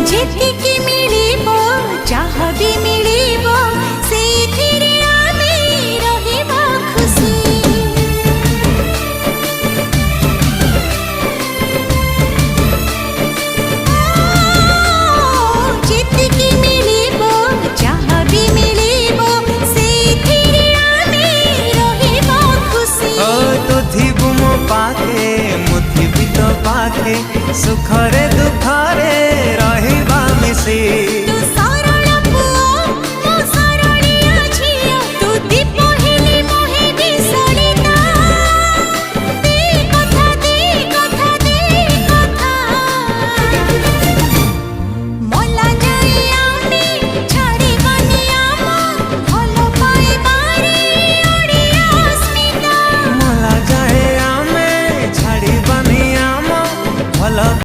जेतिकी मिलिबो जहाँ भी मिलिबो सेथिरे आमे रहिबा खुशी। जेतिकी मिलिबो जहाँ भी मिलिबो सेथिरे आमे रहिबा खुशी। तू थिबु मो पाखे मु थिबि तो पाखे सुखरे दुख